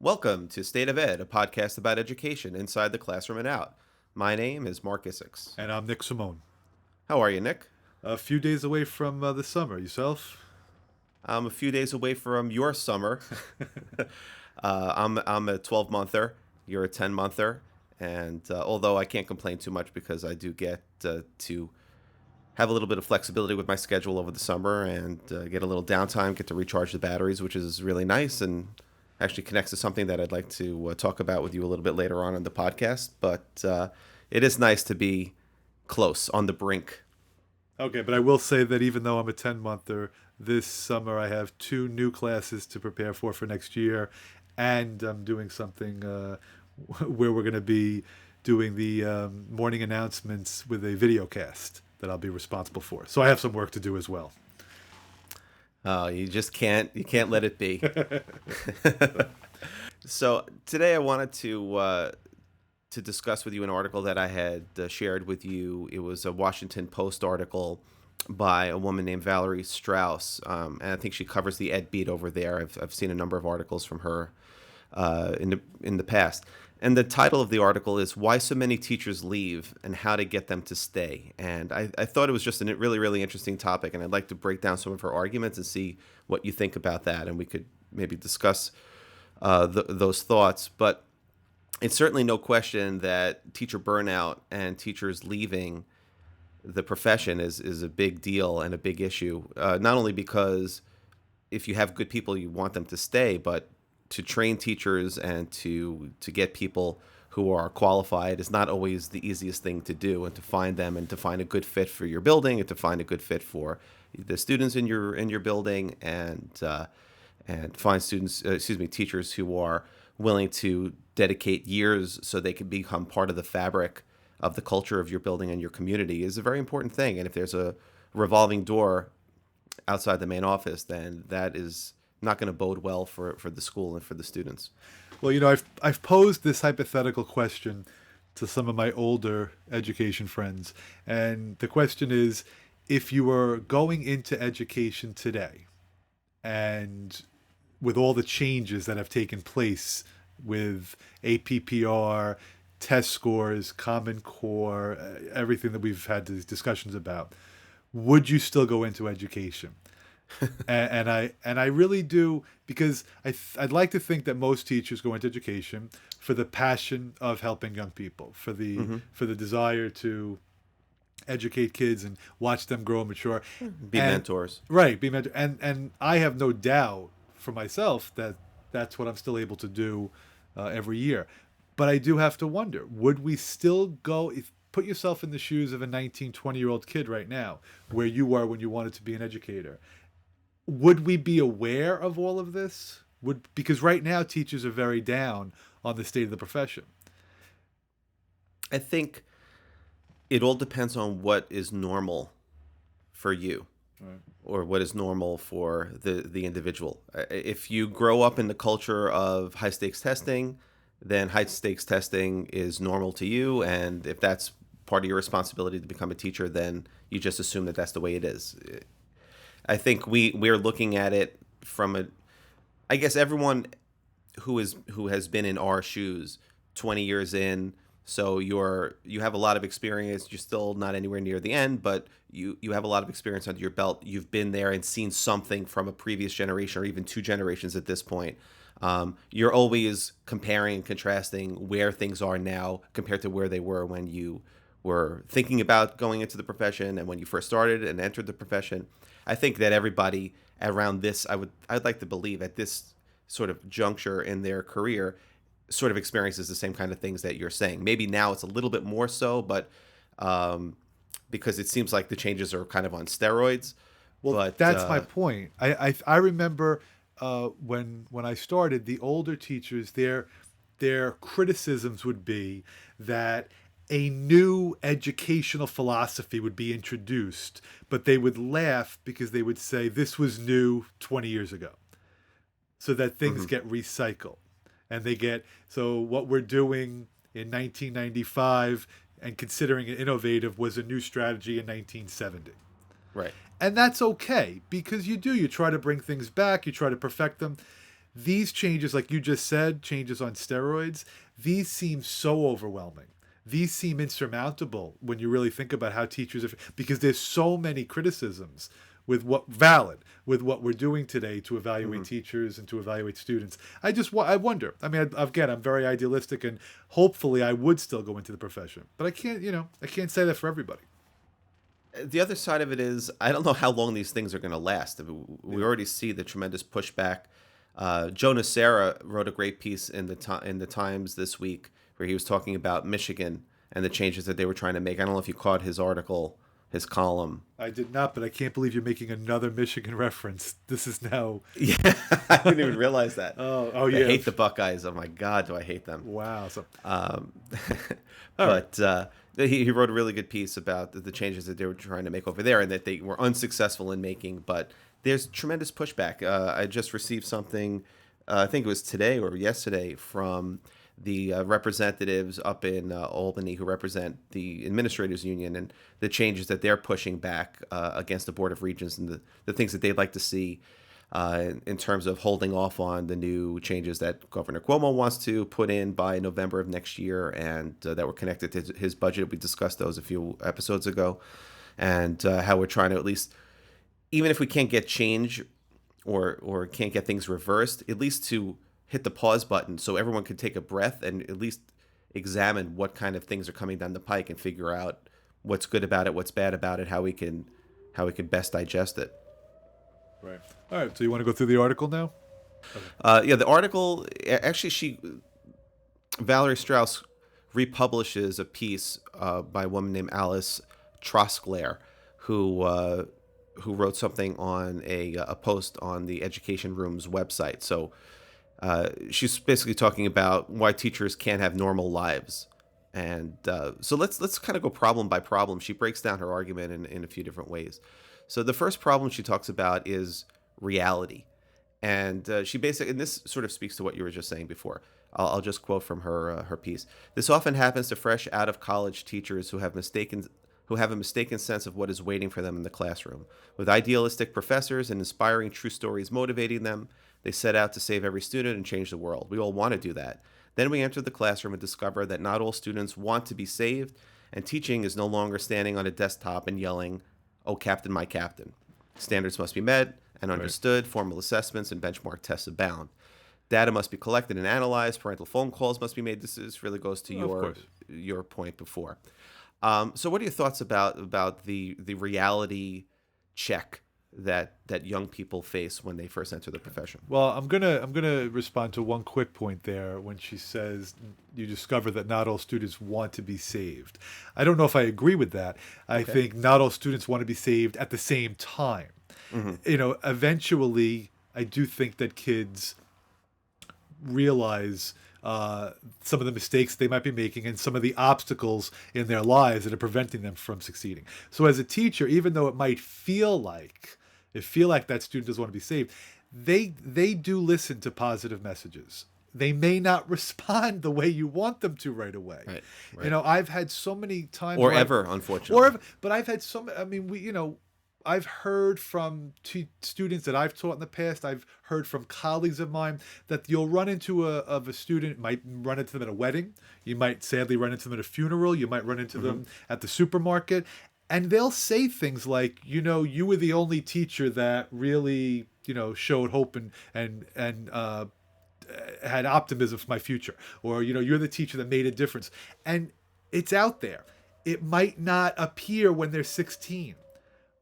Welcome to State of Ed, a podcast about education inside the classroom and out. My name is Marc Isix. And I'm Nick Simone. How are you, Nick? A few days away from the summer. Yourself? I'm a few days away from your summer. I'm a 12-monther. You're a 10-monther. And although I can't complain too much because I do get to have a little bit of flexibility with my schedule over the summer and get a little downtime, get to recharge the batteries, which is really nice and actually connects to something that I'd like to talk about with you a little bit later on in the podcast. But it is nice to be close, on the brink. Okay, but I will say that even though I'm a 10-monther, this summer I have 2 new classes to prepare for next year, and I'm doing something where we're going to be doing the morning announcements with a video cast that I'll be responsible for. So I have some work to do as well. Oh, you can't let it be. So today I wanted to discuss with you an article that I had shared with you. It was a Washington Post article by a woman named Valerie Strauss, and I think she covers the ed beat over there. I've seen a number of articles from her in the past. And the title of the article is "Why So Many Teachers Leave and How to Get Them to Stay." And I thought it was just a really, really interesting topic, and I'd like to break down some of her arguments and see what you think about that, and we could maybe discuss those thoughts. But it's certainly no question that teacher burnout and teachers leaving the profession is a big deal and a big issue, not only because if you have good people, you want them to stay, but to train teachers and to get people who are qualified is not always the easiest thing to do, and to find them and to find a good fit for your building and to find a good fit for the students in your building and find teachers who are willing to dedicate years so they can become part of the fabric of the culture of your building and your community is a very important thing. And if there's a revolving door outside the main office, then that is not going to bode well for the school and for the students. Well, I've posed this hypothetical question to some of my older education friends, and the question is, if you were going into education today, and with all the changes that have taken place with APPR, test scores, Common Core, everything that we've had these discussions about, would you still go into education? and I really do, because I'd like to think that most teachers go into education for the passion of helping young people, for the desire to educate kids and watch them grow and mature, Be mentors. right? Be mentor, and I have no doubt for myself that that's what I'm still able to do every year. But I do have to wonder: would we still go? Put yourself in the shoes of a 19, 20-year-old kid right now, where you were when you wanted to be an educator. Would we be aware of all of this? Because right now teachers are very down on the state of the profession. I think it all depends on what is normal for you, Right. or what is normal for the individual. If you grow up in the culture of high stakes testing, then high stakes testing is normal to you, and if that's part of your responsibility to become a teacher, then you just assume that that's the way it is. I think we're looking at it from I guess everyone who has been in our shoes 20 years in, so you have a lot of experience. You're still not anywhere near the end, but you have a lot of experience under your belt. You've been there and seen something from a previous generation or even 2 generations at this point. You're always comparing and contrasting where things are now compared to where they were when you were thinking about going into the profession and when you first started and entered the profession. I think that everybody around this, I'd like to believe at this sort of juncture in their career, sort of experiences the same kind of things that you're saying. Maybe now it's a little bit more so, but because it seems like the changes are kind of on steroids. Well, But that's my point. I remember when I started, the older teachers, their criticisms would be that a new educational philosophy would be introduced, but they would laugh because they would say this was new 20 years ago, so that things get recycled. And so what we're doing in 1995 and considering it innovative was a new strategy in 1970. right. And that's okay, because you try to bring things back, you try to perfect them. These changes, like you just said, changes on steroids, these seem so overwhelming. These seem insurmountable when you really think about how teachers are, because there's so many criticisms with what valid with what we're doing today to evaluate Hmm. teachers and to evaluate students. I wonder. I mean, again, I'm very idealistic, and hopefully I would still go into the profession, but I can't. I can't say that for everybody. The other side of it is, I don't know how long these things are going to last. I mean, we Yeah. already see the tremendous pushback. Jonas Sarah wrote a great piece in in the Times this week where he was talking about Michigan and the changes that they were trying to make. I don't know if you caught his article, his column. I did not, but I can't believe you're making another Michigan reference. This is now. Yeah, I didn't even realize that. Oh I yeah. hate the Buckeyes. Oh my God, do I hate them? Wow. So, Um, all right. but he wrote a really good piece about the changes that they were trying to make over there and that they were unsuccessful in making. But there's tremendous pushback. I just received something, I think it was today or yesterday, from the representatives up in Albany who represent the administrators union and the changes that they're pushing back against the Board of Regents and the things that they'd like to see in terms of holding off on the new changes that Governor Cuomo wants to put in by November of next year and that were connected to his budget. We discussed those a few episodes ago, and how we're trying to at least, even if we can't get change or can't get things reversed, at least to hit the pause button so everyone can take a breath and at least examine what kind of things are coming down the pike and figure out what's good about it, what's bad about it, how we can best digest it. Right. All right. So you want to go through the article now? Okay. Yeah, the article actually, she Valerie Strauss republishes a piece by a woman named Alice Trosclair, who wrote something on a post on the Education Room's website. So she's basically talking about why teachers can't have normal lives. And so let's kind of go problem by problem. She breaks down her argument in a few different ways. So the first problem she talks about is reality. And she basically, and this sort of speaks to what you were just saying before. I'll just quote from her piece. This often happens to fresh out of college teachers who have a mistaken sense of what is waiting for them in the classroom. With idealistic professors and inspiring true stories motivating them, they set out to save every student and change the world. We all want to do that. Then we enter the classroom and discover that not all students want to be saved, and teaching is no longer standing on a desktop and yelling, "Oh, Captain, my Captain." Standards must be met and Right. understood, formal assessments and benchmark tests abound. Data must be collected and analyzed, parental phone calls must be made. This really goes to Of course. your point before. So what are your thoughts about the reality check that young people face when they first enter the profession? Well, I'm gonna respond to one quick point there when she says you discover that not all students want to be saved. I don't know if I agree with that. I Okay. think not all students want to be saved at the same time. Hmm. Eventually, I do think that kids realize some of the mistakes they might be making and some of the obstacles in their lives that are preventing them from succeeding. So, as a teacher, even though it might feel like that student doesn't want to be saved, they do listen to positive messages. They may not respond the way you want them to right away. Right. Right. I've had so many times Or where ever, or unfortunately. but I've had some. I mean, I've heard from students that I've taught in the past. I've heard from colleagues of mine that you'll run into a student, might run into them at a wedding. You might sadly run into them at a funeral. You might run into them at the supermarket. And they'll say things like, you were the only teacher that really, showed hope and had optimism for my future. Or, you're the teacher that made a difference. And it's out there. It might not appear when they're 16.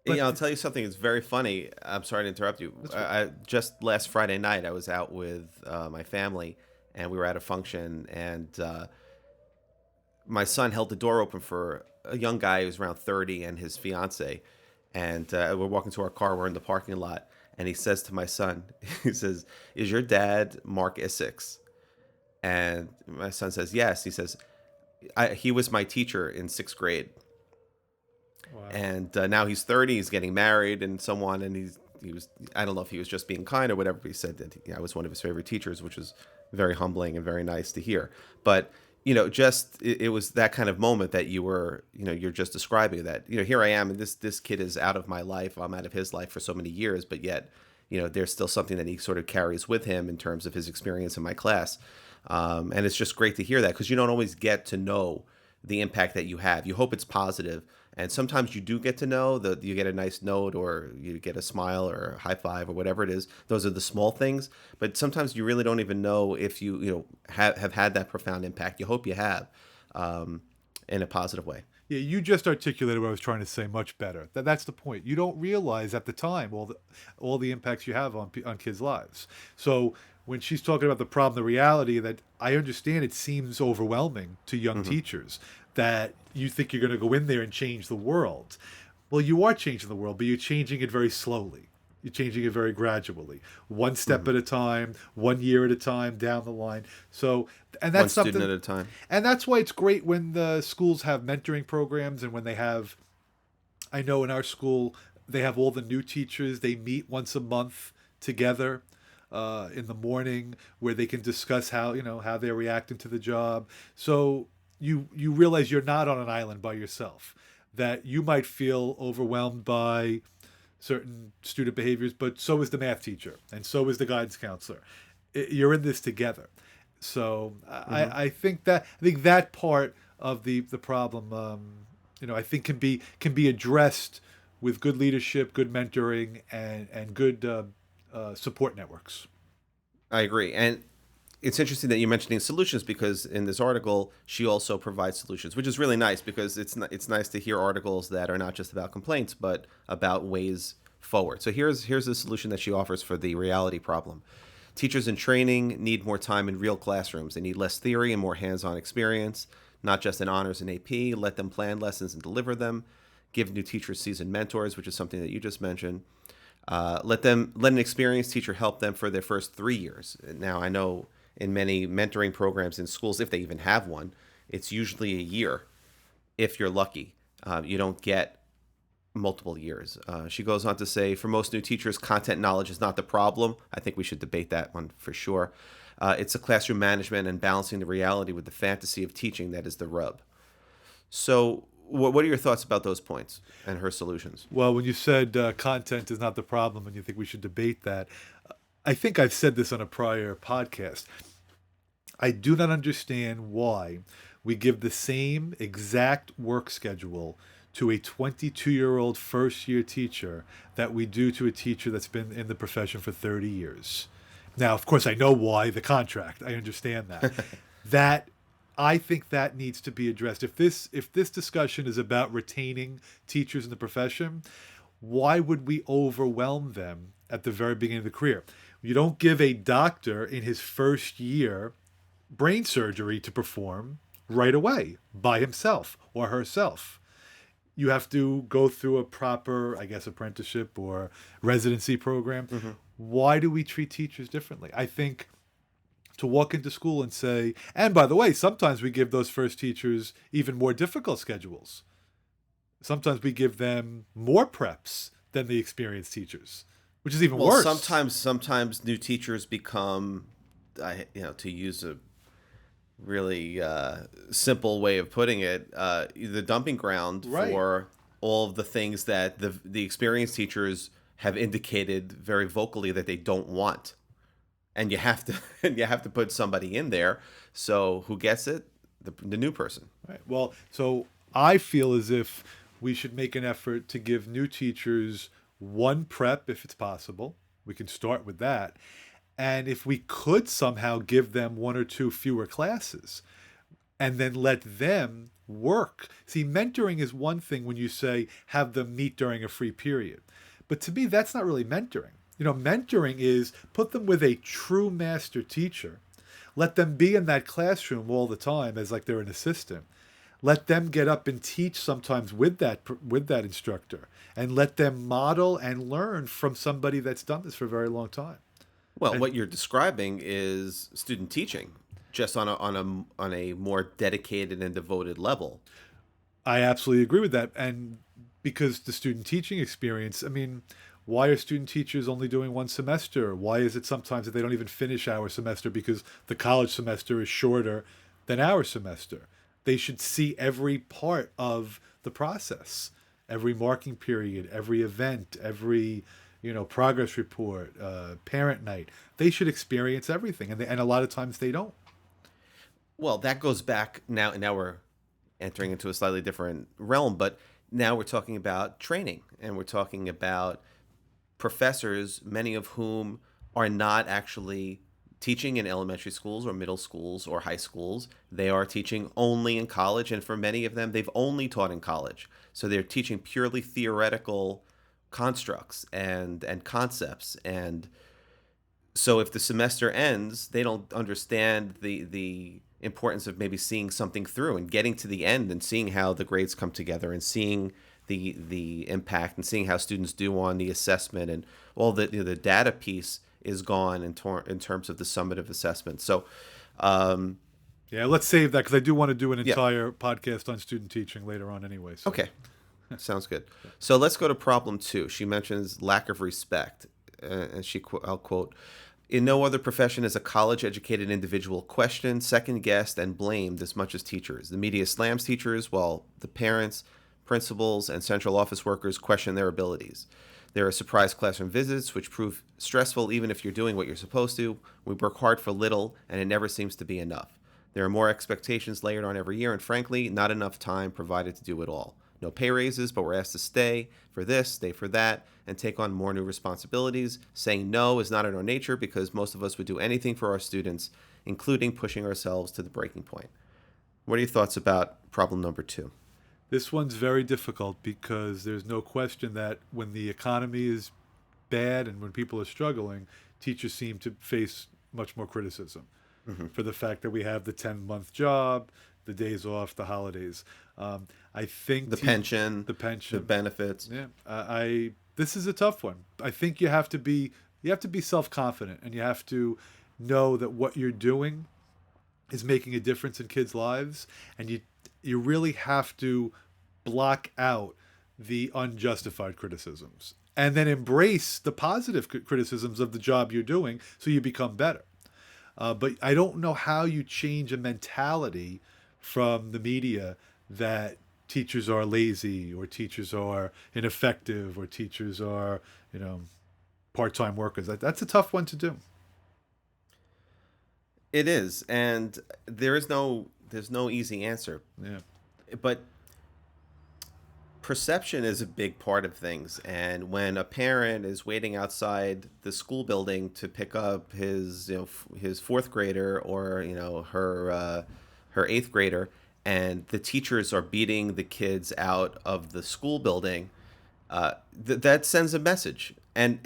Yeah, But I'll tell you something. It's very funny. I'm sorry to interrupt you. that's right. I just last Friday night, I was out with my family, and we were at a function, and my son held the door open for a young guy who's around 30 and his fiance, and we're walking to our car. We're in the parking lot, and he says to my son, he says, "Is your dad Mark Essex?" And my son says, "Yes." He says, he was my teacher in sixth grade. Wow. And now he's 30, he's getting married and so on, and he was, I don't know if he was just being kind or whatever, but he said that I was one of his favorite teachers, which was very humbling and very nice to hear. But just it was that kind of moment that you're just describing, that here I am, and this kid is out of my life, I'm out of his life for so many years, but yet there's still something that he sort of carries with him in terms of his experience in my class. And it's just great to hear that because you don't always get to know the impact that you have. You hope it's positive, and sometimes you do get to know that you get a nice note or you get a smile or a high five or whatever it is. Those are the small things, but sometimes you really don't even know if have had that profound impact. You hope you have, in a positive way. Yeah, you just articulated what I was trying to say much better. That's the point. You don't realize at the time all the impacts you have on kids' lives. So when she's talking about the problem, the reality that I understand it seems overwhelming to young Hmm. teachers that you think you're going to go in there and change the world. Well, you are changing the world, but you're changing it very slowly. You're changing it very gradually, one step Hmm. at a time, 1 year at a time down the line. So, and One that's student something, at a time. and that's why it's great when the schools have mentoring programs and when they have, I know in our school, they have all the new teachers, they meet once a month together in the morning where they can discuss how they're reacting to the job. So you realize you're not on an island by yourself, that you might feel overwhelmed by certain student behaviors, but so is the math teacher and so is the guidance counselor. You're in this together. So Hmm. I think that part of the problem, I think can be addressed with good leadership, good mentoring, and good support networks. I agree. And it's interesting that you're mentioning solutions because in this article she also provides solutions, which is really nice because it's nice to hear articles that are not just about complaints but about ways forward. So here's a solution that she offers for the reality problem. Teachers in training need more time in real classrooms. They need less theory and more hands-on experience, not just in honors and AP. Let them plan lessons and deliver them. Give new teachers seasoned mentors, which is something that you just mentioned. Let an experienced teacher help them for their first 3 years. Now I know in many mentoring programs in schools, if they even have one, it's usually a year if you're lucky. You don't get multiple years. She goes on to say, for most new teachers, content knowledge is not the problem. I think we should debate that one for sure. It's the classroom management and balancing the reality with the fantasy of teaching that is the rub. So, what are your thoughts about those points and her solutions? Well, when you said content is not the problem and you think we should debate that, I think I've said this on a prior podcast. I do not understand why we give the same exact work schedule to a 22-year-old first year teacher that we do to a teacher that's been in the profession for 30 years. Now, of course, I know why the contract. I understand that. That I think that needs to be addressed. If this discussion is about retaining teachers in the profession, why would we overwhelm them at the very beginning of the career? You don't give a doctor in his first year brain surgery to perform right away by himself or herself. You have to go through a proper, I guess, apprenticeship or residency program. Hmm. Why do we treat teachers differently? I think to walk into school and say, and by the way, sometimes we give those first teachers even more difficult schedules. Sometimes we give them more preps than the experienced teachers, which is even Well, worse. sometimes new teachers become, to use a really simple way of putting it, the dumping ground Right. for all of the things that the experienced teachers have indicated very vocally that they don't want, and you have to you have to put somebody in there. So who gets it? The new person. Right. Well, so I feel as if we should make an effort to give new teachers one prep if it's possible. We can start with that. And if we could somehow give them one or two fewer classes and then let them work. See, mentoring is one thing when you say have them meet during a free period. But to me, that's not really mentoring. Mentoring is put them with a true master teacher. Let them be in that classroom all the time as like they're an assistant. Let them get up and teach sometimes with that instructor, and let them model and learn from somebody that's done this for a very long time. Well, And what you're describing is student teaching, just on a more dedicated and devoted level. I absolutely agree with that. And because the student teaching experience, I mean, why are student teachers only doing one semester? Why is it sometimes that they don't even finish our semester because the college semester is shorter than our semester? They should see every part of the process, every marking period, every event, every progress report, parent night. They should experience everything, and a lot of times they don't. Well, that goes back now. Now we're entering into a slightly different realm, but now we're talking about training, and we're talking about professors, many of whom are not actually teaching in elementary schools or middle schools or high schools. They are teaching only in college, and for many of them, they've only taught in college. So they're teaching purely theoretical constructs and concepts. And so if the semester ends, they don't understand the importance of maybe seeing something through and getting to the end and seeing how the grades come together and seeing the impact and seeing how students do on the assessment, and all the data piece is gone in terms of the summative assessment. So Yeah, let's save that because I do want to do an yeah, entire podcast on student teaching later on anyway. So. okay, sounds good. So let's go to problem 2. She mentions lack of respect, and I'll quote: "In no other profession is a college-educated individual questioned, second-guessed, and blamed as much as teachers. The media slams teachers, while the parents, principals, and central office workers question their abilities. There are surprise classroom visits, which prove stressful even if you're doing what you're supposed to. We work hard for little, and it never seems to be enough. There are more expectations layered on every year, and frankly, not enough time provided to do it all. No pay raises, but we're asked to stay for this, stay for that, and take on more new responsibilities. Saying no is not in our nature because most of us would do anything for our students, including pushing ourselves to the breaking point." What are your thoughts about problem number 2? This one's very difficult because there's no question that when the economy is bad and when people are struggling, teachers seem to face much more criticism for the fact that we have the 10-month job, the days off, the holidays. I think The pension, the the pension. benefits. Yeah, I this is a tough one. I think you have to be self-confident, and you have to know that what you're doing is making a difference in kids' lives, and you really have to block out the unjustified criticisms and then embrace the positive criticisms of the job you're doing so you become better. But I don't know how you change a mentality from the media that teachers are lazy or teachers are ineffective or teachers are, part-time workers. That's a tough one to do. It is, and there's no easy answer. Yeah. But perception is a big part of things, and when a parent is waiting outside the school building to pick up his fourth grader, or her eighth grader, and the teachers are beating the kids out of the school building, that sends a message, and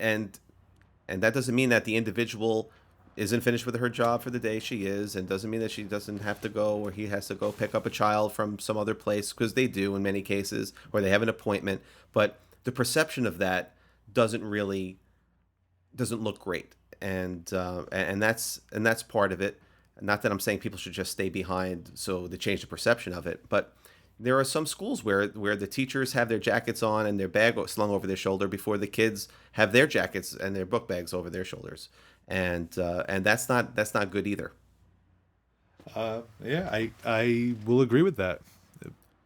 that doesn't mean that the individual isn't finished with her job for the day. She is, and doesn't mean that she doesn't have to go, or he has to go pick up a child from some other place, because they do in many cases, or they have an appointment. But the perception of that doesn't look great, and that's part of it. Not that I'm saying people should just stay behind so to change the perception of it, but there are some schools where the teachers have their jackets on and their bag slung over their shoulder before the kids have their jackets and their book bags over their shoulders, and that's not good either. Yeah, I will agree with that.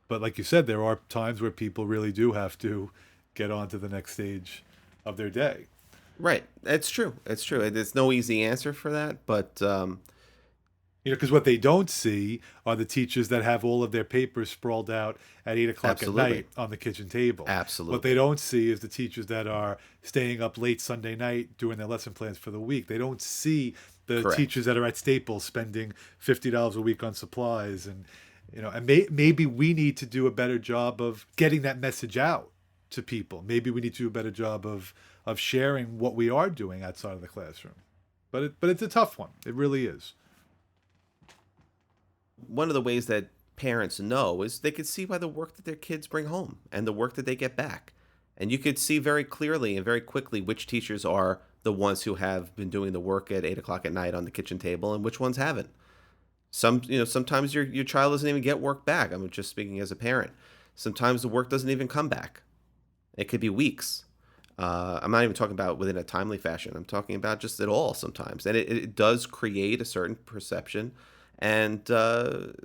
But like you said, there are times where people really do have to get on to the next stage of their day. Right, it's true. It's true. There's no easy answer for that, but Because what they don't see are the teachers that have all of their papers sprawled out at 8 o'clock at absolutely, night on the kitchen table. What they absolutely don't see is the teachers that are staying up late Sunday night doing their lesson plans for the week. They don't see the correct. teachers that are at Staples spending $50 a week on supplies, and maybe we need to do a better job of getting that message out to people. Maybe we need to do a better job of sharing what we are doing outside of the classroom. But it's a tough one. It really is. One of the ways that parents know is they could see by the work that their kids bring home and the work that they get back. And you could see very clearly and very quickly which teachers are the ones who have been doing the work at 8 o'clock at night on the kitchen table and which ones haven't. Sometimes your child doesn't even get work back. I'm just speaking as a parent. Sometimes the work doesn't even come back. It could be weeks. I'm not even talking about within a timely fashion. I'm talking about just at all sometimes. And it does create a certain perception. And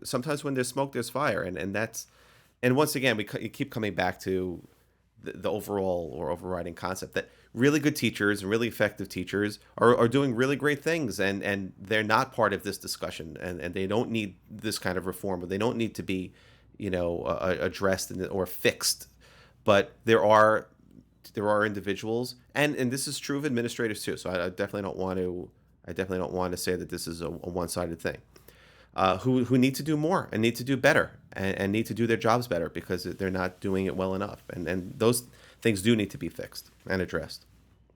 sometimes when there's smoke, there's fire. And once again, you keep coming back to the overall or overriding concept that really good teachers and really effective teachers are doing really great things, and they're not part of this discussion, and they don't need this kind of reform, or they don't need to be, addressed or fixed. But there are individuals, and this is true of administrators too. So I definitely don't want to say that this is a one-sided thing. Who need to do more and need to do better, and need to do their jobs better because they're not doing it well enough, and those things do need to be fixed and addressed.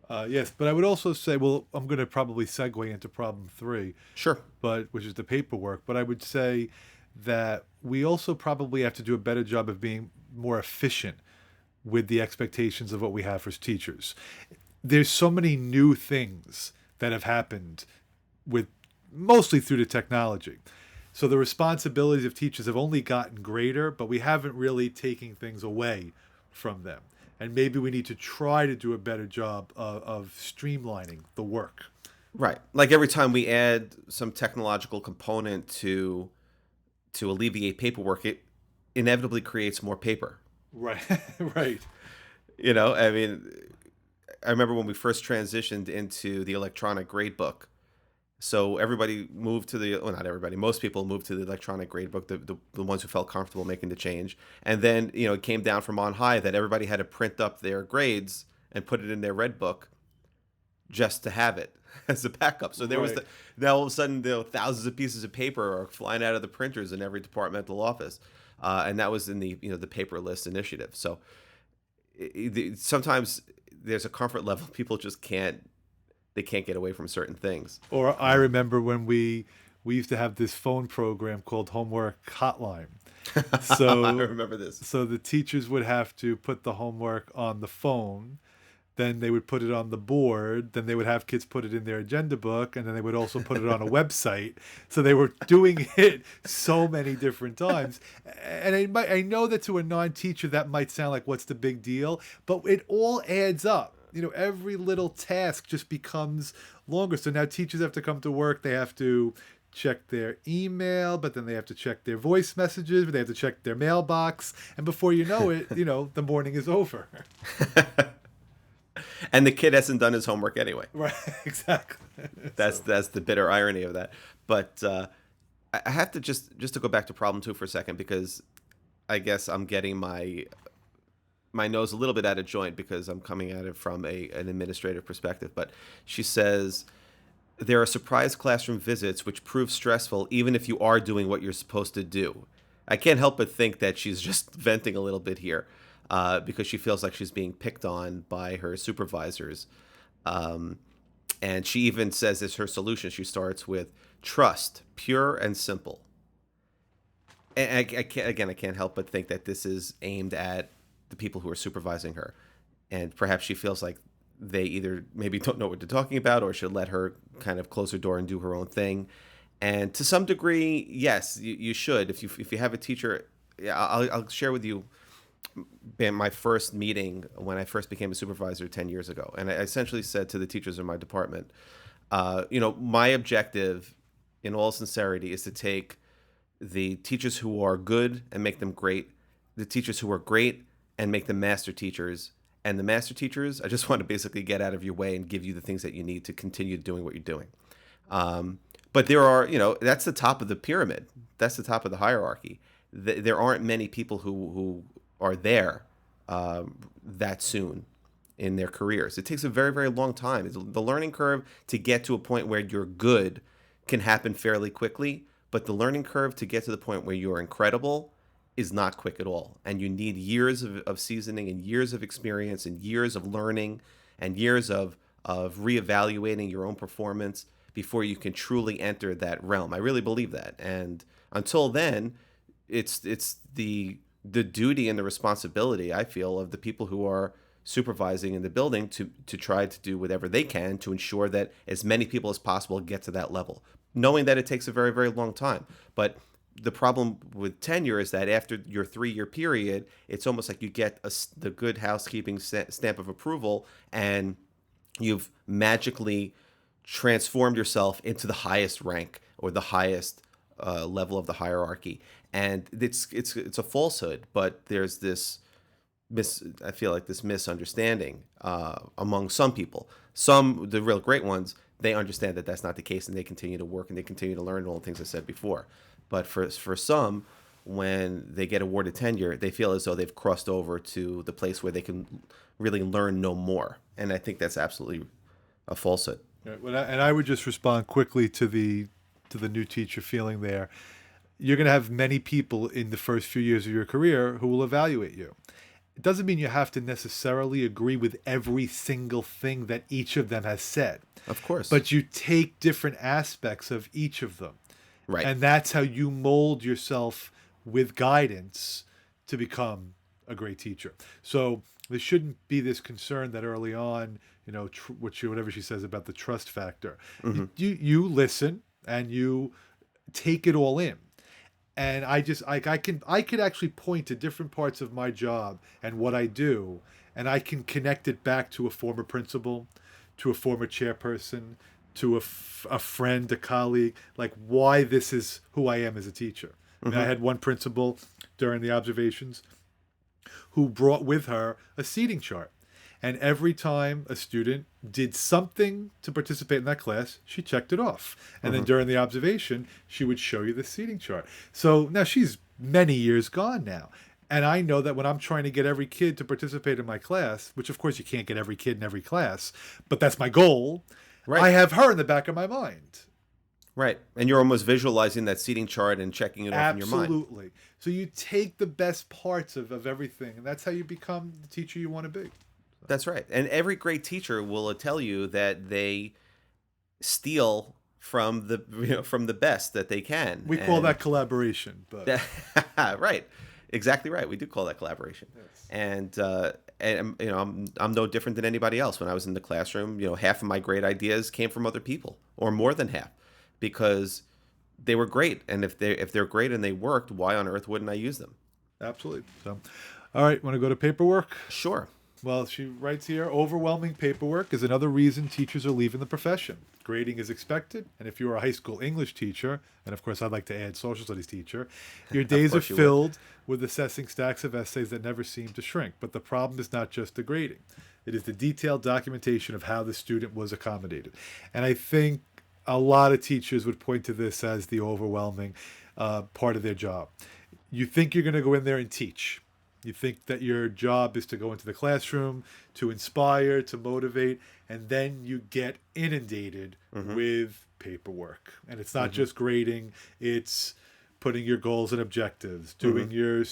Yes, but I would also say, well, I'm going to probably segue into problem three, Sure. but which is the paperwork. But I would say that we also probably have to do a better job of being more efficient with the expectations of what we have for teachers. There's so many new things that have happened with mostly through the technology. So the responsibilities of teachers have only gotten greater, but we haven't really taken things away from them. And maybe we need to try to do a better job of streamlining the work. Right. Like every time we add some technological component to alleviate paperwork, it inevitably creates more paper. Right, right. I mean, I remember when we first transitioned into the electronic grade book. So everybody moved to well, not everybody, most people moved to the electronic grade book, the ones who felt comfortable making the change. And then, it came down from on high that everybody had to print up their grades and put it in their red book just to have it as a backup. So there was Right. now all of a sudden, thousands of pieces of paper are flying out of the printers in every departmental office. And that was in the paperless initiative. So sometimes there's a comfort level. People just they can't get away from certain things. Or I remember when we used to have this phone program called Homework Hotline. I So remember this. so the teachers would have to put the homework on the phone, then they would put it on the board, then they would have kids put it in their agenda book, and then they would also put it on a website. So they were doing it so many different times. And I know that to a non-teacher that might sound like what's the big deal, but it all adds up. Every little task just becomes longer. So now teachers have to come to work. They have to check their email, but then they have to check their voice messages, but they have to check their mailbox. And before you know it, the morning is over. And the kid hasn't done his homework anyway. Right, exactly. That's the bitter irony of that. But I have to just to go back to problem two for a second, because I guess I'm getting my nose a little bit out of joint because I'm coming at it from an administrative perspective. But she says there are surprise classroom visits which prove stressful even if you are doing what you're supposed to do. I can't help but think that she's just venting a little bit here, because she feels like she's being picked on by her supervisors. And she even says as her solution, she starts with trust, pure and simple. And I can't help but think that this is aimed at the people who are supervising her. And perhaps she feels like they either maybe don't know what they're talking about, or should let her kind of close her door and do her own thing. And to some degree, yes, you should. If you have a teacher, yeah, I'll share with you my first meeting when I first became a supervisor 10 years ago. And I essentially said to the teachers in my department, my objective, in all sincerity, is to take the teachers who are good and make them great, the teachers who are great and make them master teachers. And the master teachers, I just want to basically get out of your way and give you the things that you need to continue doing what you're doing. But there are, that's the top of the pyramid. That's the top of the hierarchy. There aren't many people who are there that soon in their careers. It takes a very, very long time. The learning curve to get to a point where you're good can happen fairly quickly, but the learning curve to get to the point where you're incredible is not quick at all. And you need years of seasoning and years of experience and years of learning and years of reevaluating your own performance before you can truly enter that realm. I really believe that. And until then, it's the duty and the responsibility, I feel, of the people who are supervising in the building to try to do whatever they can to ensure that as many people as possible get to that level, knowing that it takes a very, very long time. But the problem with tenure is that after your 3-year period, it's almost like you get the good housekeeping stamp of approval, and you've magically transformed yourself into the highest rank or the highest level of the hierarchy. And it's a falsehood, but there's this I feel like this misunderstanding among some people. Some, the real great ones, they understand that that's not the case, and they continue to work and they continue to learn all the things I said before. But for some, when they get awarded tenure, they feel as though they've crossed over to the place where they can really learn no more, and I think that's absolutely a falsehood. Right. And I would just respond quickly to the new teacher feeling there. You're going to have many people in the first few years of your career who will evaluate you. It doesn't mean you have to necessarily agree with every single thing that each of them has said, Of course, but you take different aspects of each of them. right? And that's how you mold yourself with guidance to become a great teacher. So there shouldn't be this concern that early on, whatever she says about the trust factor. Hmm. You listen and you take it all in. And I could actually point to different parts of my job and what I do, and I can connect it back to a former principal, to a former chairperson, to a friend, a colleague, like why this is who I am as a teacher. I mean, I had one principal during the observations who brought with her a seating chart. And every time a student did something to participate in that class, she checked it off. And then during the observation, she would show you the seating chart. So now she's many years gone now. And I know that when I'm trying to get every kid to participate in my class, which of course you can't get every kid in every class, but that's my goal, Right. I have her in the back of my mind. Right. And you're almost visualizing that seating chart and checking it off in your mind. Absolutely. So you take the best parts of everything, and that's how you become the teacher you want to be. That's right. And every great teacher will tell you that they steal from from the best that they can. We call that collaboration, but right. Exactly right. We do call that collaboration. yes. And I'm no different than anybody else. When I was in the classroom, half of my great ideas came from other people, or more than half, because they were great. And if they're great and they worked, why on earth wouldn't I use them? Absolutely. So, all right, want to go to paperwork? Sure. Well, she writes here, overwhelming paperwork is another reason teachers are leaving the profession. Grading is expected, and if you're a high school English teacher, and of course I'd like to add social studies teacher, your days are course you would. filled with assessing stacks of essays that never seem to shrink. But the problem is not just the grading. It is the detailed documentation of how the student was accommodated. And I think a lot of teachers would point to this as the overwhelming part of their job. You think you're going to go in there and teach. You think that your job is to go into the classroom, to inspire, to motivate, and then you get inundated with paperwork. And it's not just grading, it's putting your goals and objectives, doing your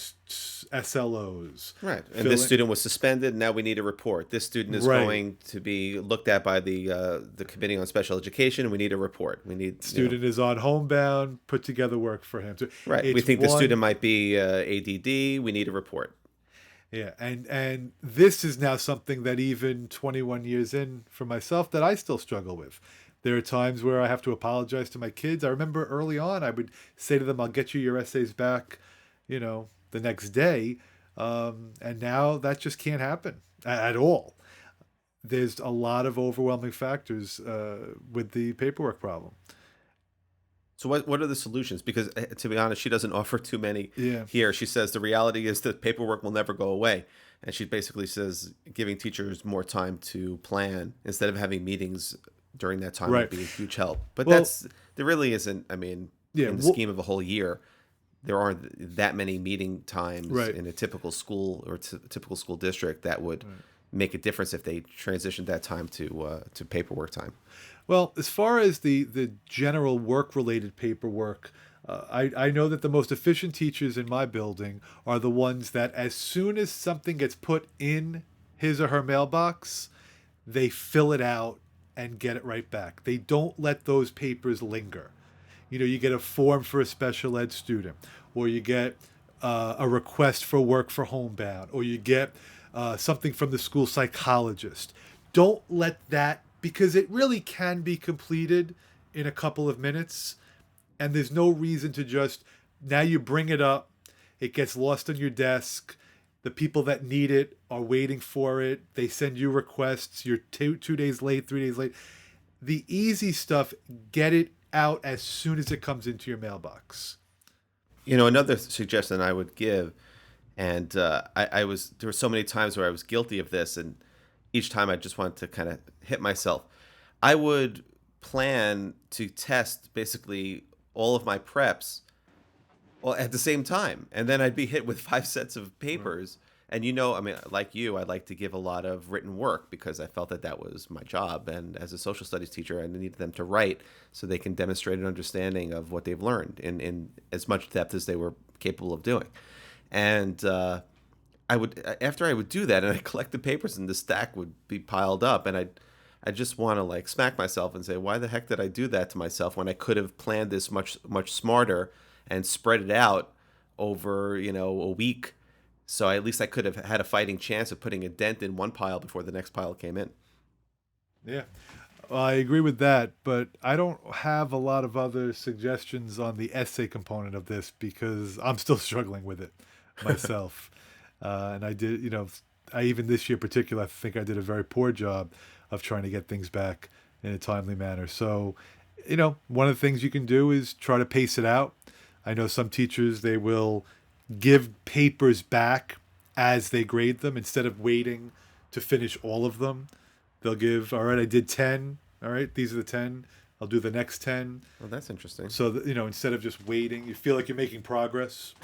SLOs. Right. And this student was suspended. Now we need a report. This student is Right. going to be looked at by the Committee on Special Education. We need a report. We need Student is on homebound, put together work for him. So right. We it's think the one- student might be ADD. We need a report. Yeah, and this is now something that even 21 years in for myself that I still struggle with. There are times where I have to apologize to my kids. I remember early on I would say to them, "I'll get you your essays back, the next day," and now that just can't happen at all. There's a lot of overwhelming factors with the paperwork problem. So what are the solutions? Because to be honest, she doesn't offer too many Yeah. here. She says the reality is that paperwork will never go away. And she basically says giving teachers more time to plan instead of having meetings during that time Right. would be a huge help. But Well- there really isn't, I mean, Yeah, in the well- scheme of a whole year, there aren't that many meeting times Right. in a typical school or typical school district that would make a difference if they transitioned that time to paperwork time. Well, as far as the general work-related paperwork, I know that the most efficient teachers in my building are the ones that as soon as something gets put in his or her mailbox, they fill it out and get it right back. They don't let those papers linger. You get a form for a special ed student, or you get a request for work for homebound, or you get something from the school psychologist. Don't let that, because it really can be completed in a couple of minutes, and there's no reason to just, now you bring it up, it gets lost on your desk, the people that need it are waiting for it, they send you requests, you're 2 days late, 3 days late. The easy stuff, get it out as soon as it comes into your mailbox. Another suggestion I would give And there were so many times where I was guilty of this, and each time I just wanted to kind of hit myself. I would plan to test basically all of my preps well at the same time, and then I'd be hit with 5 sets of Right. papers. And I mean, like you, I'd like to give a lot of written work because I felt that that was my job. And as a social studies teacher, I needed them to write so they can demonstrate an understanding of what they've learned in as much depth as they were capable of doing. And after I would do that, and I'd collect the papers, and the stack would be piled up, and I just want to like smack myself and say, why the heck did I do that to myself when I could have planned this much smarter and spread it out over a week, so at least I could have had a fighting chance of putting a dent in one pile before the next pile came in. Yeah. I agree with that, but I don't have a lot of other suggestions on the essay component of this because I'm still struggling with it myself. And I did, I even this year in particular, I think I did a very poor job of trying to get things back in a timely manner. So, one of the things you can do is try to pace it out. I know some teachers, they will give papers back as they grade them instead of waiting to finish all of them. They'll give, all right, I did 10. All right, these are the 10. I'll do the next 10. Well, that's interesting. So, that, instead of just waiting, you feel like you're making progress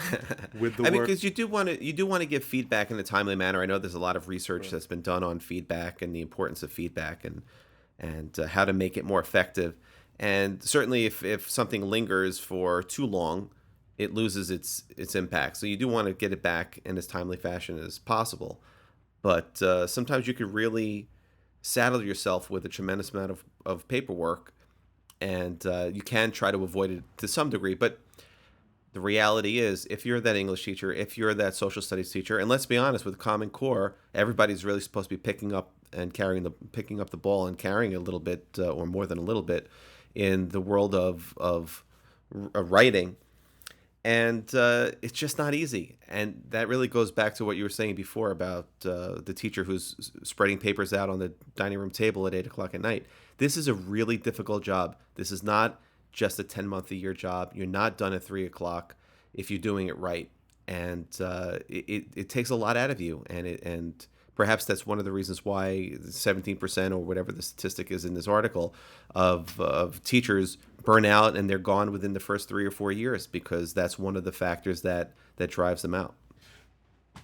with the I mean, work. because you do want to give feedback in a timely manner. I know there's a lot of research Right. that's been done on feedback and the importance of feedback and how to make it more effective. And certainly, if something lingers for too long, it loses its impact. So you do want to get it back in as timely fashion as possible. But sometimes you could really saddle yourself with a tremendous amount of paperwork, and you can try to avoid it to some degree. But the reality is, if you're that English teacher, if you're that social studies teacher, and let's be honest, with Common Core, everybody's really supposed to be picking up the ball and carrying it a little bit, or more than a little bit, in the world of writing. And it's just not easy. And that really goes back to what you were saying before about the teacher who's spreading papers out on the dining room table at 8 o'clock at night. This is a really difficult job. This is not just a 10-month-a-year job. You're not done at 3 o'clock if you're doing it right. And it takes a lot out of you. And perhaps that's one of the reasons why 17% or whatever the statistic is in this article of teachers burn out and they're gone within the first 3 or 4 years, because that's one of the factors that drives them out.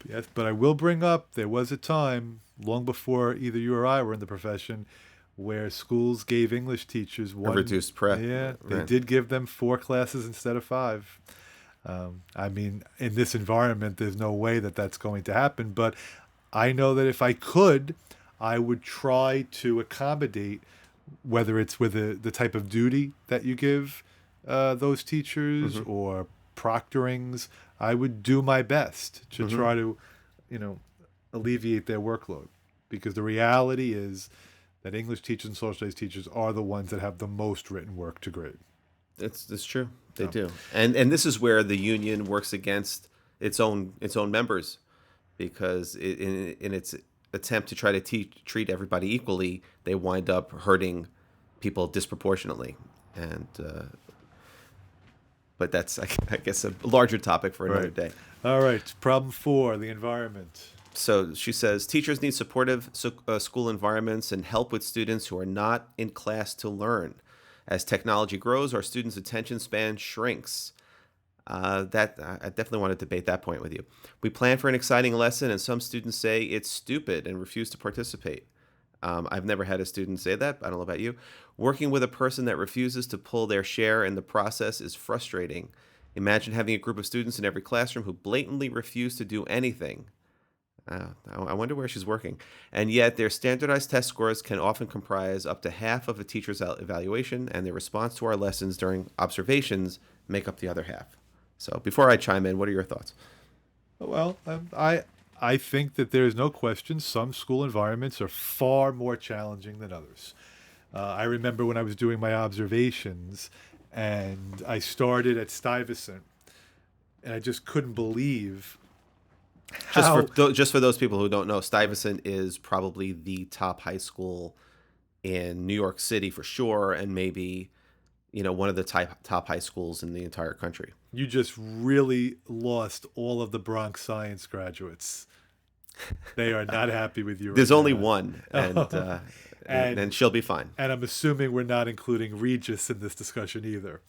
Yes, but I will bring up there was a time long before either you or I were in the profession where schools gave English teachers A one. reduced prep. Yeah, they Right. did give them 4 classes instead of 5. I mean, in this environment, there's no way that that's going to happen. But I know that if I could, I would try to accommodate, whether it's with the type of duty that you give those teachers Hmm. or proctorings. I would do my best to Hmm. try to, you know, alleviate their workload, because the reality is that English teachers and social studies teachers are the ones that have the most written work to grade. It's true. They So, do. And this is where the union works against its own members, because in its attempt to try to treat everybody equally, they wind up hurting people disproportionately. And but that's I guess a larger topic for another right. day. All right. Problem 4, the environment. So she says teachers need supportive school environments and help with students who are not in class to learn. As technology grows, our students' attention span shrinks. That I definitely want to debate that point with you. We plan for an exciting lesson, and some students say it's stupid and refuse to participate. I've never had a student say that. I don't know about you. Working with a person that refuses to pull their share in the process is frustrating. Imagine having a group of students in every classroom who blatantly refuse to do anything. I wonder where she's working. And yet, their standardized test scores can often comprise up to half of a teacher's evaluation, and their response to our lessons during observations make up the other half. So, before I chime in, what are your thoughts? Well, I think that there is no question some school environments are far more challenging than others. I remember when I was doing my observations, and I started at Stuyvesant, and I just couldn't believe Just for how. just for those people who don't know, Stuyvesant is probably the top high school in New York City for sure, and maybe one of the top high schools in the entire country. You just really lost all of the Bronx science graduates. They are not happy with you There's right only now. one, and and she'll be fine. and I'm assuming we're not including Regis in this discussion either,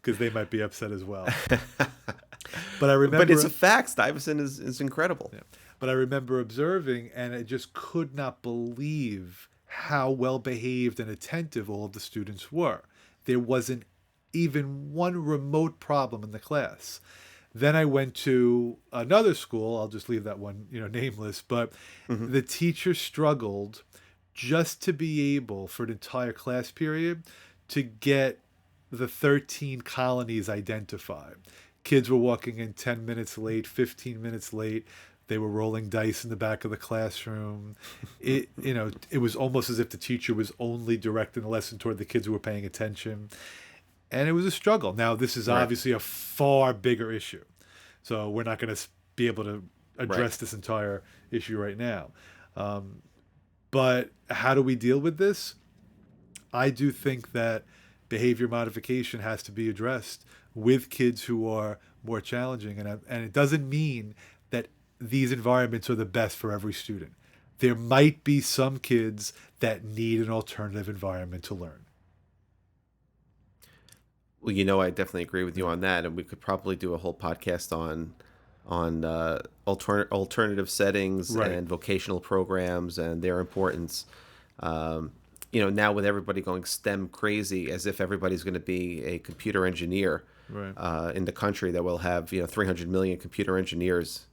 because they might be upset as well. But I But it's remember, a fact. Stuyvesant is incredible. yeah, but I remember observing, and I just could not believe how well behaved and attentive all of the students were. There wasn't even one remote problem in the class. Then I went to another school. I'll just leave that one, nameless. But Hmm. the teacher struggled just to be able, for an entire class period, to get the 13 colonies identified. Kids were walking in 10 minutes late, 15 minutes late. They were rolling dice in the back of the classroom. It was almost as if the teacher was only directing the lesson toward the kids who were paying attention. And it was a struggle. Now, this is Right. obviously a far bigger issue. So we're not going to be able to Right. address this entire issue right now. But how do we deal with this? I do think that behavior modification has to be addressed with kids who are more challenging. And it doesn't mean that these environments are the best for every student. There might be some kids that need an alternative environment to learn. Well, I definitely agree with you on that, and we could probably do a whole podcast on alternative settings Right. and vocational programs and their importance. Now with everybody going STEM crazy, as if everybody's going to be a computer engineer Right. in the country, that we'll have 300 million computer engineers,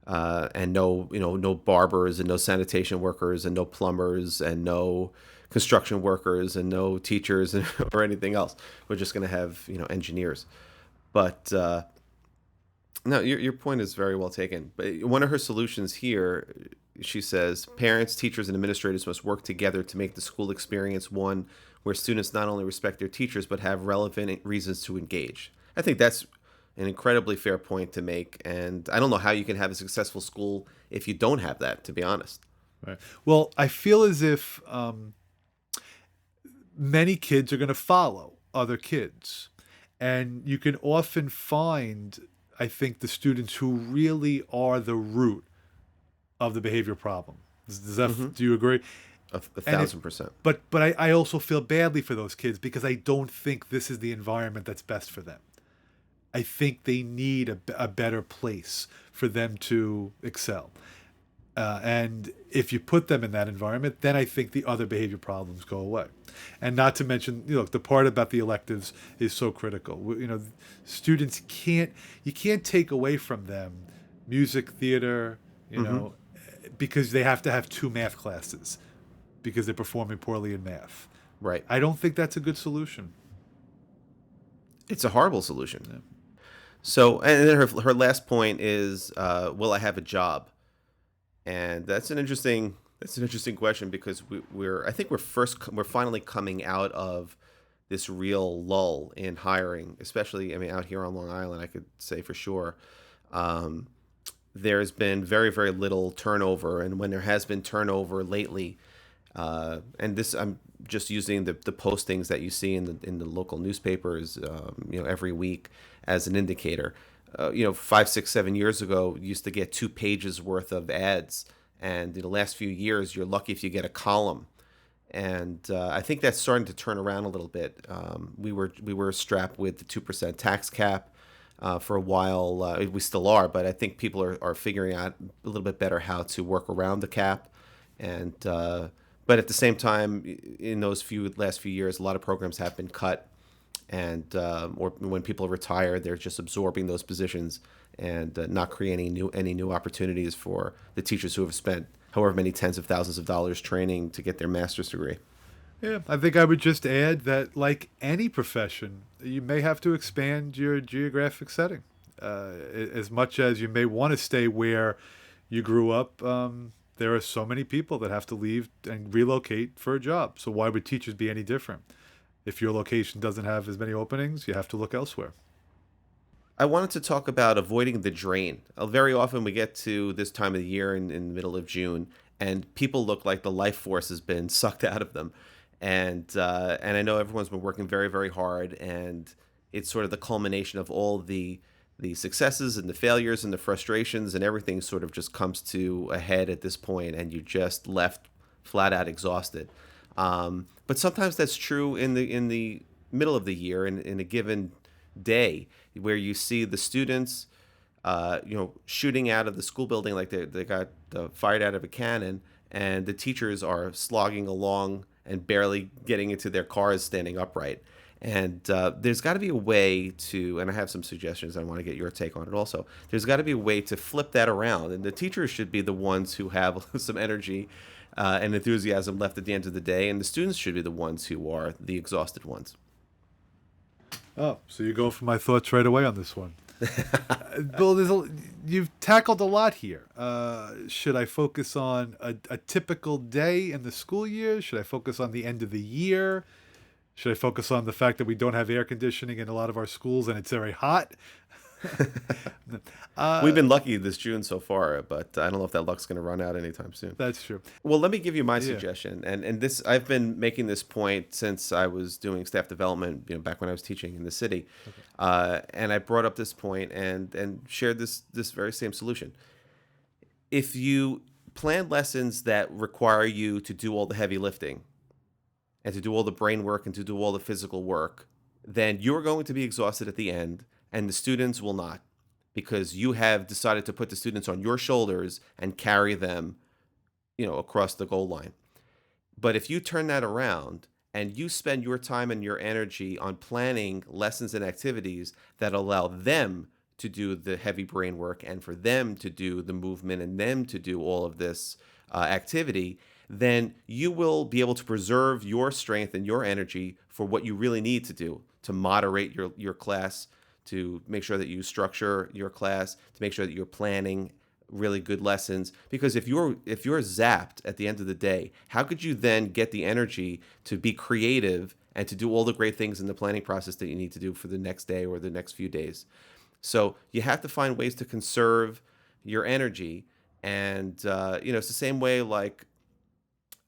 and no barbers and no sanitation workers and no plumbers and no construction workers and no teachers or anything else. We're just going to have engineers. But no, your point is very well taken. But one of her solutions here, she says, parents, teachers, and administrators must work together to make the school experience one where students not only respect their teachers but have relevant reasons to engage. I think that's an incredibly fair point to make, and I don't know how you can have a successful school if you don't have that, to be honest. Right. Well, I feel as if many kids are going to follow other kids. And you can often find, I think, the students who really are the root of the behavior problem. Hmm. Do you agree? A And thousand percent. but I also feel badly for those kids because I don't think this is the environment that's best for them. I think they need a better place for them to excel. And if you put them in that environment, then I think the other behavior problems go away. And not to mention, the part about the electives is so critical. Students you can't take away from them music, theater, Hmm. because they have to have two math classes because they're performing poorly in math. Right. I don't think that's a good solution. It's a horrible solution. So, and then her last point is, will I have a job? And that's an interesting question because I think we're finally coming out of this real lull in hiring, especially, I mean, out here on Long Island, I could say for sure. Um, there's been very, very little turnover, and when there has been turnover lately, and this I'm just using the postings that you see in the local newspapers, every week as an indicator. 5, 6, 7 years ago, you used to get 2 pages worth of ads, and in the last few years, you're lucky if you get a column. And I think that's starting to turn around a little bit. We were strapped with the 2% tax cap for a while. We still are, but I think people are figuring out a little bit better how to work around the cap. And but at the same time, in those last few years, a lot of programs have been cut, and or when people retire, they're just absorbing those positions and not creating any new opportunities for the teachers who have spent however many tens of thousands of dollars training to get their master's degree. Yeah, I think I would just add that, like any profession, you may have to expand your geographic setting. As much as you may want to stay where you grew up, there are so many people that have to leave and relocate for a job. So why would teachers be any different? If your location doesn't have as many openings, you have to look elsewhere. I wanted to talk about avoiding the drain. Very often we get to this time of the year in the middle of June, and people look like the life force has been sucked out of them. And I know everyone's been working very, very hard, and it's sort of the culmination of all the successes and the failures and the frustrations, and everything sort of just comes to a head at this point, and you just left flat out exhausted. But sometimes that's true in the middle of the year, in a given day, where you see the students, shooting out of the school building like they got fired out of a cannon, and the teachers are slogging along and barely getting into their cars standing upright. And there's got to be a way to, and I have some suggestions. I want to get your take on it also. There's got to be a way to flip that around, and the teachers should be the ones who have some energy and enthusiasm left at the end of the day, and the students should be the ones who are the exhausted ones. Oh, so you go for my thoughts right away on this one. Bill, you've tackled a lot here. Should I focus on a typical day in the school year? Should I focus on the end of the year? Should I focus on the fact that we don't have air conditioning in a lot of our schools and it's very hot? We've been lucky this June so far, but I don't know if that luck's going to run out anytime soon. That's true. Well, let me give you my Yeah. suggestion, and this I've been making this point since I was doing staff development, back when I was teaching in the city, and I brought up this point and shared this very same solution. If you plan lessons that require you to do all the heavy lifting and to do all the brain work and to do all the physical work, then you're going to be exhausted at the end, and the students will not, because you have decided to put the students on your shoulders and carry them, across the goal line. But if you turn that around and you spend your time and your energy on planning lessons and activities that allow them to do the heavy brain work and for them to do the movement and them to do all of this activity, then you will be able to preserve your strength and your energy for what you really need to do to moderate your class, to make sure that you structure your class, to make sure that you're planning really good lessons. Because if you're zapped at the end of the day, how could you then get the energy to be creative and to do all the great things in the planning process that you need to do for the next day or the next few days? So you have to find ways to conserve your energy. And it's the same way, like,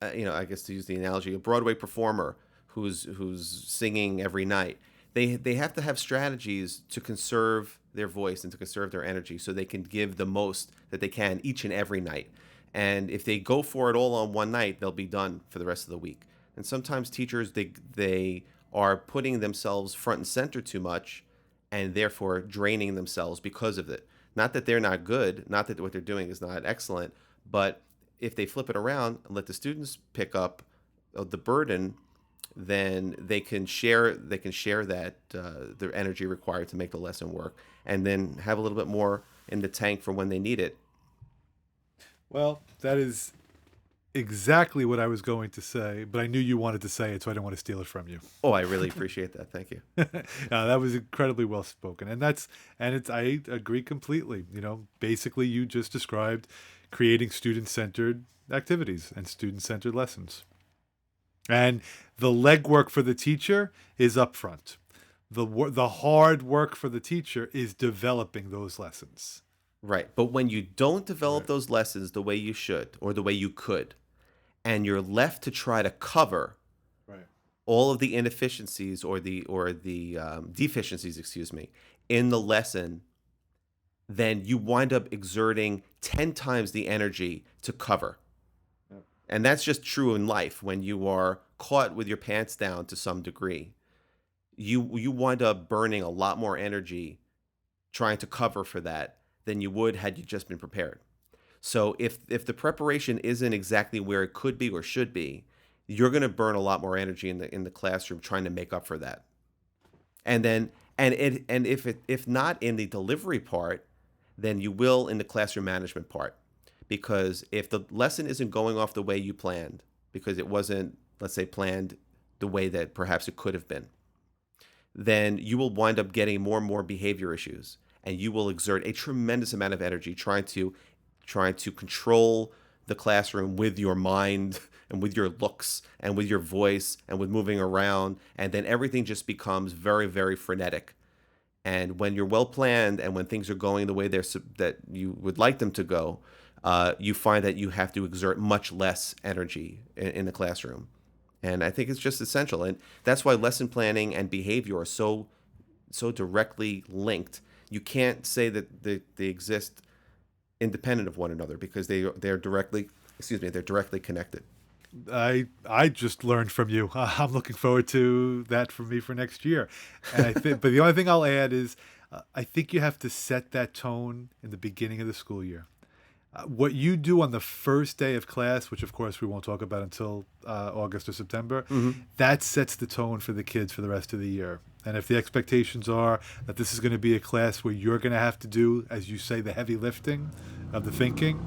I guess, to use the analogy, a Broadway performer who's singing every night. They have to have strategies to conserve their voice and to conserve their energy so they can give the most that they can each and every night. And if they go for it all on one night, they'll be done for the rest of the week. And sometimes teachers, they are putting themselves front and center too much, and therefore draining themselves because of it. Not that they're not good, not that what they're doing is not excellent, but if they flip it around and let the students pick up the burden, then they can share that the energy required to make the lesson work, and then have a little bit more in the tank for when they need it. Well, that is exactly what I was going to say, but I knew you wanted to say it, so I didn't want to steal it from you. Oh, I really appreciate that. Thank you. That was incredibly well spoken, I agree completely. Basically, you just described creating student-centered activities and student-centered lessons. And the legwork for the teacher is upfront. The hard work for the teacher is developing those lessons. Right. But when you don't develop those lessons the way you should or the way you could, and you're left to try to cover Right. all of the inefficiencies or the deficiencies, in the lesson, then you wind up exerting 10 times the energy to cover. Yep. And that's just true in life. When you are caught with your pants down to some degree, you wind up burning a lot more energy trying to cover for that than you would had you just been prepared. So if the preparation isn't exactly where it could be or should be, you're going to burn a lot more energy in the classroom trying to make up for that. And then if not in the delivery part, then you will in the classroom management part. Because if the lesson isn't going off the way you planned, because it wasn't, let's say, planned the way that perhaps it could have been, then you will wind up getting more and more behavior issues, and you will exert a tremendous amount of energy trying to control the classroom with your mind and with your looks and with your voice and with moving around, and then everything just becomes very, very frenetic. And when you're well planned and when things are going the way that you would like them to go, you find that you have to exert much less energy in the classroom. And I think it's just essential. And that's why lesson planning and behavior are so directly linked. You can't say that they exist independent of one another because they're directly, they're directly connected. I just learned from you. I'm looking forward to that for me for next year. And I think, but the only thing I'll add is, I think you have to set that tone in the beginning of the school year. What you do on the first day of class, which of course we won't talk about until August or September, that sets the tone for the kids for the rest of the year. And if the expectations are that this is going to be a class where you're going to have to do, as you say, the heavy lifting of the thinking,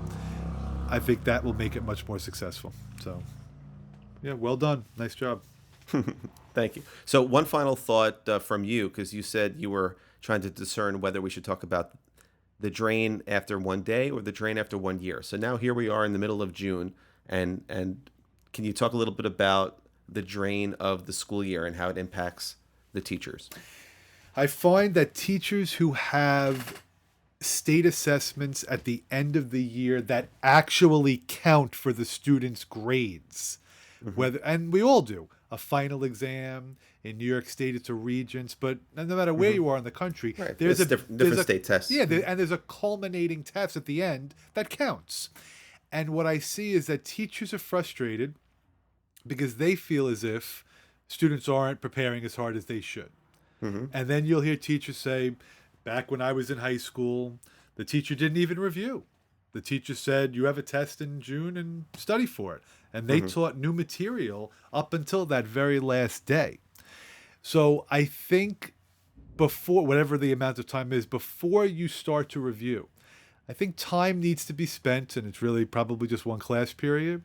I think that will make it much more successful. So, yeah, well done. Nice job. Thank you. So one final thought from you, because you said you were trying to discern whether we should talk about the drain after one day or the drain after 1 year. So now here we are in the middle of June, and can you talk a little bit about the drain of the school year and how it impacts the teachers? I find that teachers who have state assessments at the end of the year that actually count for the students' grades, whether, and we all do, a final exam. In New York State, it's a Regents, but no matter where you are in the country, Right. there's a different state tests. Yeah, and there's a culminating test at the end that counts. And what I see is that teachers are frustrated because they feel as if students aren't preparing as hard as they should. And then you'll hear teachers say, back when I was in high school, the teacher didn't even review. The teacher said, you have a test in June and study for it. And they taught new material up until that very last day. So I think before, whatever the amount of time is, before you start to review, I think time needs to be spent, and it's really probably just one class period,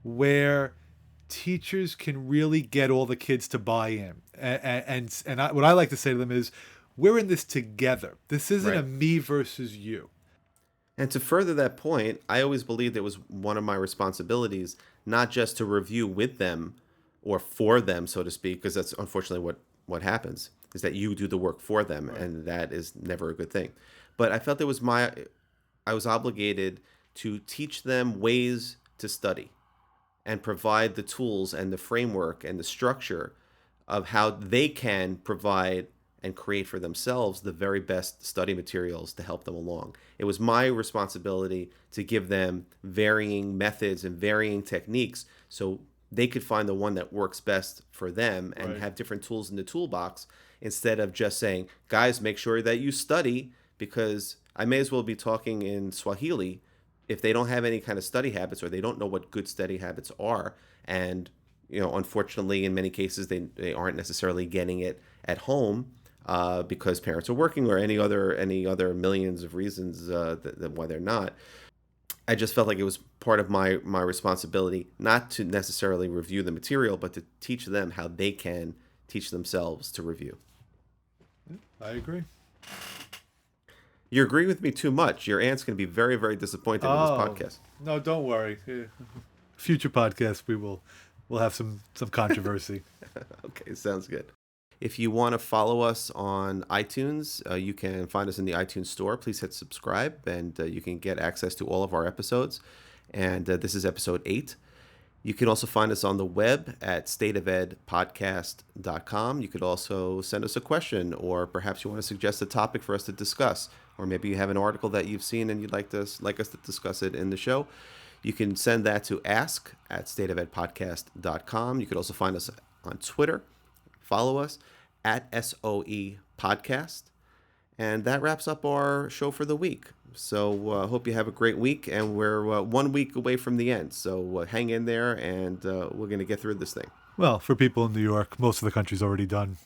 where teachers can really get all the kids to buy in. What I like to say to them is, we're in this together. This isn't a Right. me versus you. And to further that point, I always believed it was one of my responsibilities not just to review with them or for them, so to speak, because that's unfortunately what happens, is that you do the work for them, and that is never a good thing. But I felt I was obligated to teach them ways to study and provide the tools and the framework and the structure of how they can provide and create for themselves the very best study materials to help them along. It was my responsibility to give them varying methods and varying techniques so they could find the one that works best for them and have different tools in the toolbox, instead of just saying, guys, make sure that you study, because I may as well be talking in Swahili if they don't have any kind of study habits, or they don't know what good study habits are. And, unfortunately, in many cases, they aren't necessarily getting it at home because parents are working, or any other millions of reasons that why they're not. I just felt like it was part of my responsibility not to necessarily review the material, but to teach them how they can teach themselves to review. I agree. You agree with me too much. Your aunt's going to be very, very disappointed in this podcast. No, don't worry. Future podcasts, we'll have some controversy. Okay, sounds good. If you want to follow us on iTunes, you can find us in the iTunes store. Please hit subscribe, and you can get access to all of our episodes. And this is episode 8. You can also find us on the web at stateofedpodcast.com. You could also send us a question, or perhaps you want to suggest a topic for us to discuss, or maybe you have an article that you've seen and you'd like us to discuss it in the show. You can send that to ask@stateofedpodcast.com. You could also find us on Twitter. Follow us at SOE Podcast. And that wraps up our show for the week. So hope you have a great week, and we're 1 week away from the end. So hang in there, and we're going to get through this thing. Well, for people in New York, most of the country's already done.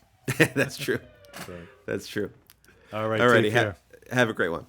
That's true. So. That's true. All right. Alrighty, Take care. have a great one.